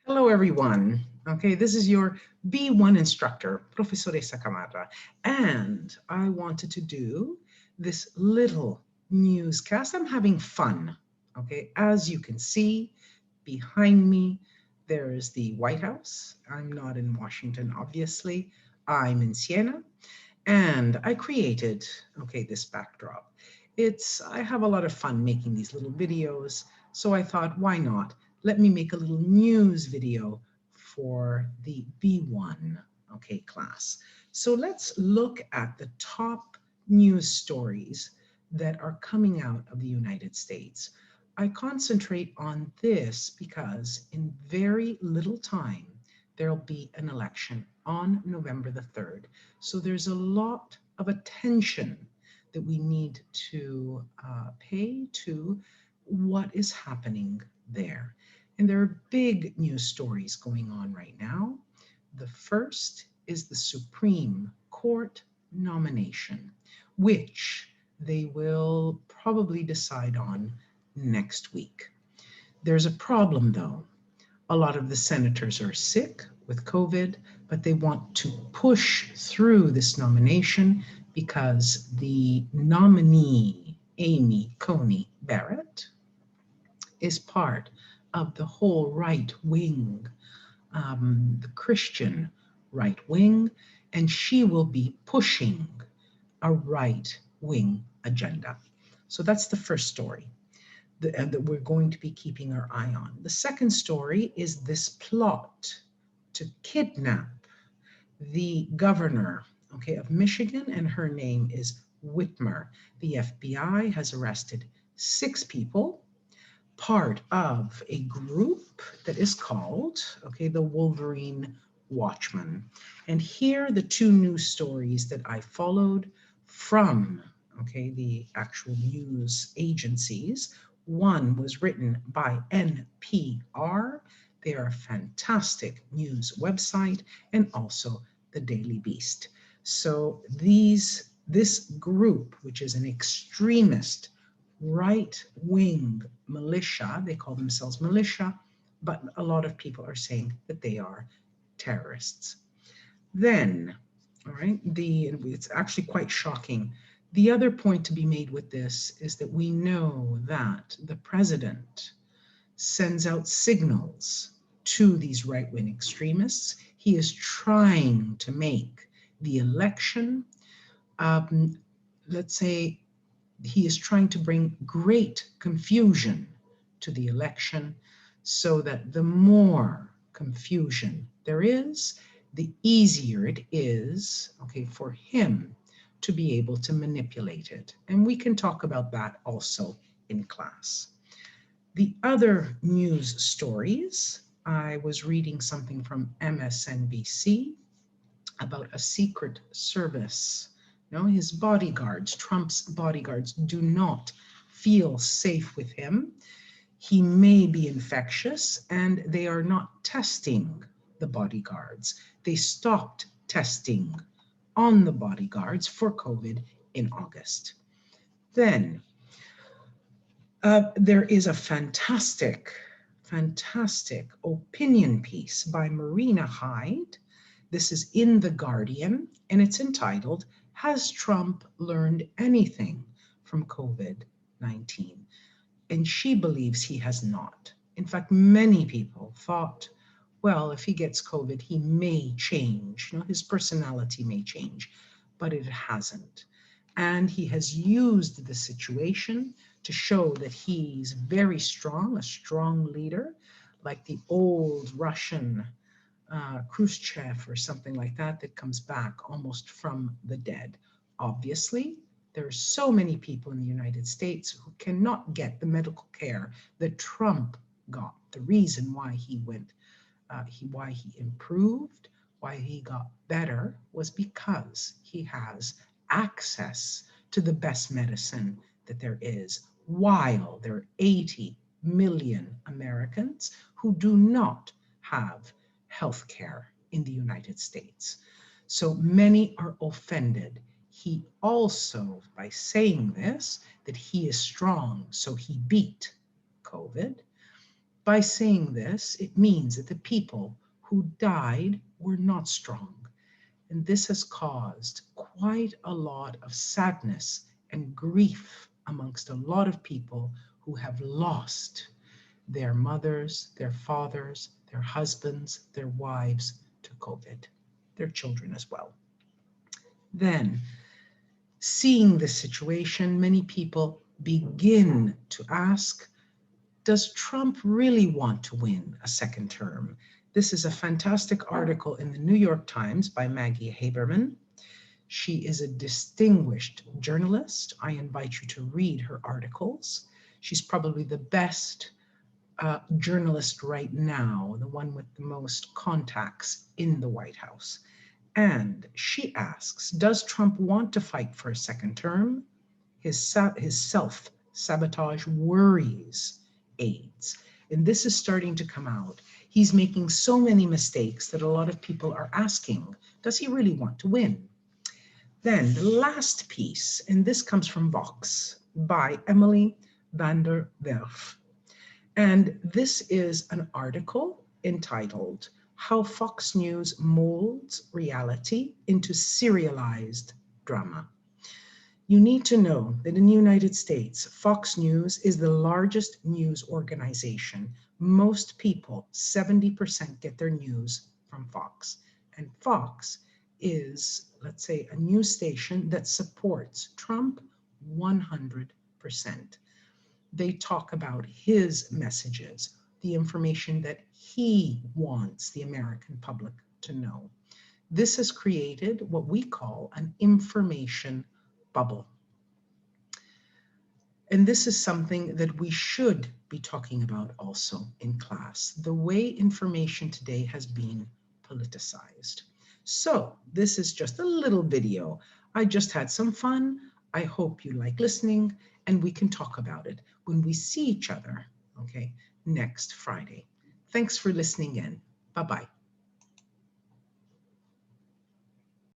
Hello, everyone. Okay, this is your B1 instructor, Professoressa Camarra, and I wanted to do this little newscast. I'm having fun. Okay, as you can see behind me, there is the White House. I'm not in Washington, obviously. I'm in Siena, and I created, this backdrop. I have a lot of fun making these little videos, so I thought, why not? Let me make a little news video for the B1, class. So let's look at the top news stories that are coming out of the United States. I concentrate on this because in very little time, there'll be an election on November the 3rd. So there's a lot of attention that we need to pay to what is happening there. And there are big news stories going on right now. The first is the Supreme Court nomination, which they will probably decide on next week. There's a problem though. A lot of the senators are sick with COVID, but they want to push through this nomination because the nominee, Amy Coney Barrett, is part of the whole right wing, the Christian right wing, and she will be pushing a right wing agenda. So that's the first story that we're going to be keeping our eye on. The second story is this plot to kidnap the governor, of Michigan, and her name is Whitmer. The FBI has arrested 6 people, part of a group that is called, the Wolverine Watchman. And here are the two news stories that I followed from, the actual news agencies. One was written by NPR. They are a fantastic news website, and also the Daily Beast. So this group, which is an extremist right-wing militia, they call themselves militia, but a lot of people are saying that they are terrorists. Then, all right, it's actually quite shocking. The other point to be made with this is that we know that the president sends out signals to these right-wing extremists. He is trying to make the election, let's say, he is trying to bring great confusion to the election so that the more confusion there is, the easier it is, for him to be able to manipulate it. And we can talk about that also in class. The other news stories, I was reading something from MSNBC about a secret service. His bodyguards, Trump's bodyguards, do not feel safe with him. He may be infectious, and they are not testing the bodyguards. They stopped testing on the bodyguards for COVID in August. Then there is a fantastic opinion piece by Marina Hyde. This is in The Guardian, and it's entitled, "Has Trump Learned Anything from COVID-19?" And she believes he has not. In fact, many people thought, well, if he gets COVID, he may change, his personality may change, but it hasn't. And he has used the situation to show that he's very strong, a strong leader, like the old Russian Khrushchev or something like that, that comes back almost from the dead. Obviously, there are so many people in the United States who cannot get the medical care that Trump got. The reason why he why he improved, why he got better, was because he has access to the best medicine that there is, while there are 80 million Americans who do not have health care in the United States. So many are offended. He also, by saying this, that he is strong, so he beat COVID, By saying this, it means that the people who died were not strong. And this has caused quite a lot of sadness and grief amongst a lot of people who have lost their mothers, their fathers, their husbands, their wives to COVID, their children as well. Then, seeing this situation, many people begin to ask, does Trump really want to win a second term? This is a fantastic article in the New York Times by Maggie Haberman. She is a distinguished journalist. I invite you to read her articles. She's probably the best journalist right now, the one with the most contacts in the White House. And she asks, does Trump want to fight for a second term? His self-sabotage worries aides. And this is starting to come out. He's making so many mistakes that a lot of people are asking, does he really want to win? Then the last piece, and this comes from Vox by Emily van der Werf. And this is an article entitled, How Fox News Molds Reality into Serialized Drama. You need to know that in the United States, Fox News is the largest news organization. Most people, 70%, get their news from Fox. And Fox is, let's say, a news station that supports Trump 100%. They talk about his messages, the information that he wants the American public to know. This has created what we call an information bubble. And this is something that we should be talking about also in class, the way information today has been politicized. So this is just a little video. I just had some fun. I hope you like listening, and we can talk about it when we see each other, okay, next Friday. Thanks for listening in. Bye-bye.